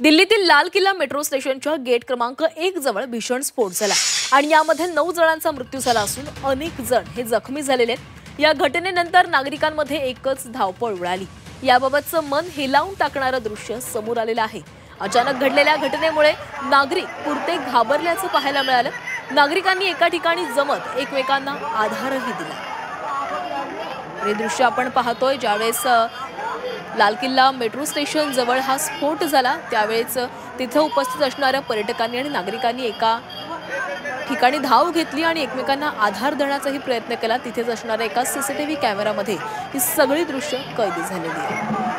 दिल्लीतील लाल किल्ला मेट्रो स्टेशनच्या गेट क्रमांक 1 जवळ भीषण स्फोट झाला आणि यामध्ये 9 जणांचा मृत्यू झाला असून अनेक जण हे जखमी झालेले आहेत। या घटनेनंतर नागरिकांमध्ये एकच धावपळ उडाली। याबाबतचं मन हेलावून टाकणारं दृश्य समोर आलेलं आहे। अचानक घडलेल्या घटनेमुळे नागरिक पुरते घाबरल्याचं पाहायला मिळालं। नागरिकांनी एका ठिकाणी जमत एकमेकांना आधारही दिला। हे दृश्य आपण पाहतोय ज्यावेळेस लाल किल्ला मेट्रो स्टेशन जवळ हा स्फोट झाला त्यावेळेस तिथे उपस्थित असणाऱ्या पर्यटकांनी आणि नागरिकांनी एका ठिकाणी धाव घेतली आणि एकमेकांना आधार देण्याचाही प्रयत्न केला। तिथेच असणाऱ्या एका सीसीटीव्ही कॅमेरामध्ये ही सगळी दृश्य कैद झालेली आहेत।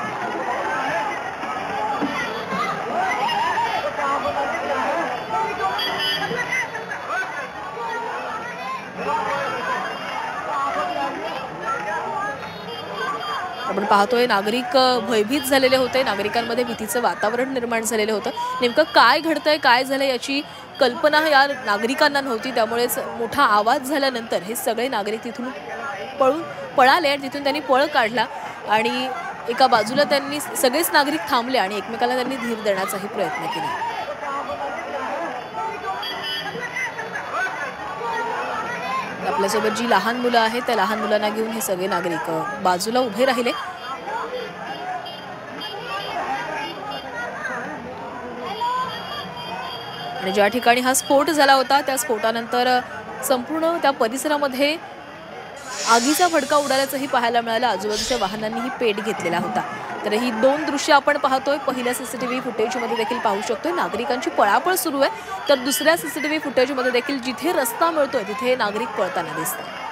आपण पाहतोय नागरिक भयभीत झालेले होते। नागरिकांमध्ये भीतीचं वातावरण निर्माण झालेलं होतं। नेमकं काय घडतंय काय झालं याची कल्पना या नागरिकांना नव्हती। त्यामुळेच मोठा आवाज झाल्यानंतर हे सगळे नागरिक तिथून पळाले आणि तिथून त्यांनी पळ काढला आणि एका बाजूला त्यांनी सगळेच नागरिक थांबले आणि एकमेकाला त्यांनी धीर देण्याचाही प्रयत्न केला। आपल्यासोबत जी लहान मुलं आहेत त्या लहान मुलांना घेऊन हे सगळे नागरिक बाजूला उभे राहिले आणि ज्या ठिकाणी हा स्फोट झाला होता त्या स्फोटानंतर संपूर्ण त्या परिसरामध्ये आगीचा फडका उडाल्याचंही पाहायला मिळालं। आजूबाजूच्या वाहनांनीही पेट घेतलेला होता। तर ही दोन दृश्य आपण पाहतोय। पहिल्या सीसीटीव्ही फुटेजमध्ये देखील पाहू शकतोय नागरिकांची पळापळ सुरू आहे, तर दुसऱ्या सीसीटीव्ही फुटेजमध्ये देखील जिथे रस्ता मिळतोय तिथे नागरिक पळताना दिसतात।